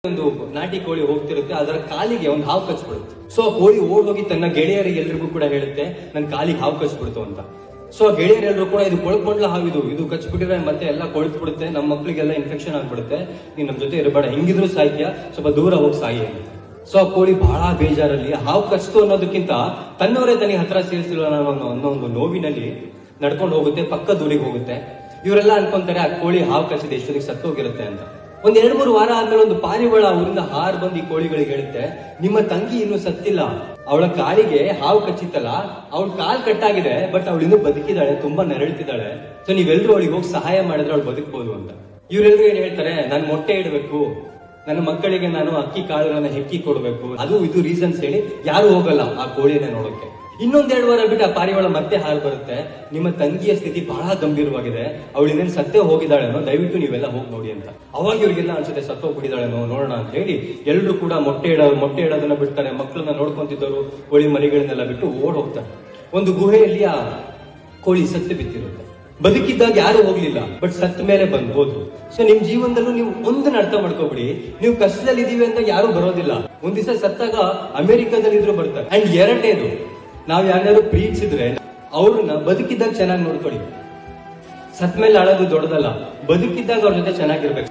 ಒಂದು ನಾಟಿ ಕೋಳಿ ಹೋಗ್ತಿರುತ್ತೆ, ಅದರ ಕಾಲಿಗೆ ಒಂದು ಹಾವು ಕಚ್ಬಿಡುತ್ತೆ. ಸೊ ಆ ಕೋಳಿ ಓಡ್ ಹೋಗಿ ತನ್ನ ಗೆಳೆಯರಿಗೆ ಎಲ್ರಿಗೂ ಕೂಡ ಹೇಳುತ್ತೆ, ನನ್ನ ಕಾಲಿಗೆ ಹಾವು ಕಚ್ಬಿಡ್ತು ಅಂತ. ಸೊ ಆ ಗೆಳೆಯರೆಲ್ಲರೂ ಕೂಡ ಇದು ಕೊಳ್ಕೊಂಡ್ಲ ಹಾವಿದು, ಇದು ಕಚ್ಬಿಟ್ಟಿದ್ರೆ ಮತ್ತೆ ಎಲ್ಲ ಕೊಳ್ತ್ಬಿಡುತ್ತೆ, ನಮ್ಮ ಮಕ್ಳಿಗೆಲ್ಲ ಇನ್ಫೆಕ್ಷನ್ ಆಗ್ಬಿಡುತ್ತೆ, ನೀನ್ ನಮ್ ಜೊತೆ ಇರಬೇಡ, ಹೆಂಗಿದ್ರು ಸಾಯ್ತ್ಯ, ಸ್ವಲ್ಪ ದೂರ ಹೋಗಿ ಸಾಯಿ ಅಂತ. ಸೊ ಆ ಕೋಳಿ ಬಹಳ ಬೇಜಾರಲ್ಲಿ, ಹಾವು ಕಚ್ತು ಅನ್ನೋದಕ್ಕಿಂತ ತನ್ನವರೇ ತನಗೆ ಹತ್ರ ಸೇರಿಸಿಲ್ಲ ಅನ್ನೋ ಒಂದು ನೋವಿನಲ್ಲಿ ನಡ್ಕೊಂಡು ಹೋಗುತ್ತೆ, ಪಕ್ಕದ ಊರಿಗೆ ಹೋಗುತ್ತೆ. ಇವರೆಲ್ಲ ಅನ್ಕೊಂತಾರೆ ಆ ಕೋಳಿ ಹಾವು ಕಚ್ಚಿದೆ ಎಷ್ಟೊತ್ತಿಗೆ ಸತ್ತೋಗಿರುತ್ತೆ ಅಂತ. ಒಂದ್ 2-3 ವಾರ ಆದ್ಮೇಲೆ ಒಂದು ಪಾರಿವಾಳ ಊರಿಂದ ಹಾರ್ ಬಂದು ಈ ಕೋಳಿಗಳಿಗೆ ಹೇಳುತ್ತೆ, ನಿಮ್ಮ ತಂಗಿ ಇನ್ನೂ ಸತ್ತಿಲ್ಲ, ಅವಳ ಕಾಲಿಗೆ ಹಾವು ಕಚ್ಚಿತ್ತಲ್ಲ, ಅವಳ ಕಾಲ್ ಕಟ್ಟಾಗಿದೆ, ಬಟ್ ಅವಳು ಇನ್ನೂ ಬದುಕಿದಾಳೆ, ತುಂಬಾ ನರಳ್ತಿದ್ದಾಳೆ, ಸೊ ನೀವೆಲ್ಲರೂ ಅವಳಿಗೆ ಹೋಗಿ ಸಹಾಯ ಮಾಡಿದ್ರೆ ಅವಳು ಬದುಕಬಹುದು ಅಂತ. ಇವರೆಲ್ಲರೂ ಏನ್ ಹೇಳ್ತಾರೆ, ನಾನು ಮೊಟ್ಟೆ ಇಡಬೇಕು, ನನ್ನ ಮಕ್ಕಳಿಗೆ ನಾನು ಅಕ್ಕಿ ಕಾಳುಗಳನ್ನ ಹೆಕ್ಕಿ ಕೊಡ್ಬೇಕು, ಅದು ಇದು ರೀಸನ್ಸ್ ಹೇಳಿ ಯಾರು ಹೋಗಲ್ಲ ಆ ಕೋಳಿನ ನೋಡೋಕೆ. ಇನ್ನೊಂದ್ 2 ವಾರ ಬಿಟ್ಟು ಆ ಪಾರಿವಾಳ ಮತ್ತೆ ಹಾರು ಬರುತ್ತೆ, ನಿಮ್ಮ ತಂಗಿಯ ಸ್ಥಿತಿ ಬಹಳ ಗಂಭೀರವಾಗಿದೆ, ಅವಳು ಇನ್ನೇನು ಸತ್ತೇ ಹೋಗಿದ್ದಾಳೇನೋ, ದಯವಿಟ್ಟು ನೀವೆಲ್ಲ ಹೋಗಿ ನೋಡಿ ಅಂತ. ಅವಾಗ ಇವ್ರಿಗೆಲ್ಲ ಅನ್ಸುತ್ತೆ ಸತ್ತೋಗ್ಬಿಟ್ಟಿದ್ದಾಳೇನೋ, ನೋಡೋಣ ಅಂತ ಹೇಳಿ ಎಲ್ರು ಕೂಡ ಮೊಟ್ಟೆ ಇಡೋದನ್ನ ಬಿಡ್ತಾರೆ, ಮಕ್ಕಳನ್ನ ನೋಡ್ಕೊಂತಿದ್ದವರು ಕೋಳಿ ಮರಿಗಳನ್ನೆಲ್ಲ ಬಿಟ್ಟು ಓಡ್ ಹೋಗ್ತಾರೆ. ಒಂದು ಗುಹೆಯಲ್ಲಿ ಆ ಕೋಳಿ ಸತ್ತು ಬಿತ್ತಿರುತ್ತೆ. ಬದುಕಿದ್ದಾಗ ಯಾರು ಹೋಗ್ಲಿಲ್ಲ, ಬಟ್ ಸತ್ತ ಮೇಲೆ ಬಂದು ಹೋದ್ರು. ಸೊ ನಿಮ್ ಜೀವನದಲ್ಲೂ ನೀವು ಒಂದನ್ನ ಅರ್ಥ ಮಾಡ್ಕೋಬಿಡಿ, ನೀವು ಕಷ್ಟದಲ್ಲಿ ಇದೀವಿ ಅಂತ ಯಾರು ಬರೋದಿಲ್ಲ. ಒಂದ್ ದಿವಸ ಸತ್ತಾಗ ಅಮೆರಿಕದಲ್ಲಿ ಇದ್ರು ಬರ್ತಾರೆ. ಅಂಡ್ ಎರಡನೇದು, ನಾವ್ ಯಾರ್ಯಾರು ಪ್ರೀತಿಸಿದ್ರೆ ಅವ್ರನ್ನ ಬದುಕಿದ್ದಾಗ ಚೆನ್ನಾಗಿ ನೋಡ್ಕೊಳ್ಳಿ. ಸತ್ ಮೇಲೆ ಆಳೋದು ದೊಡ್ಡದಲ್ಲ, ಬದುಕಿದ್ದಾಗ ಅವ್ರ ಜೊತೆ ಚೆನ್ನಾಗಿರ್ಬೇಕು.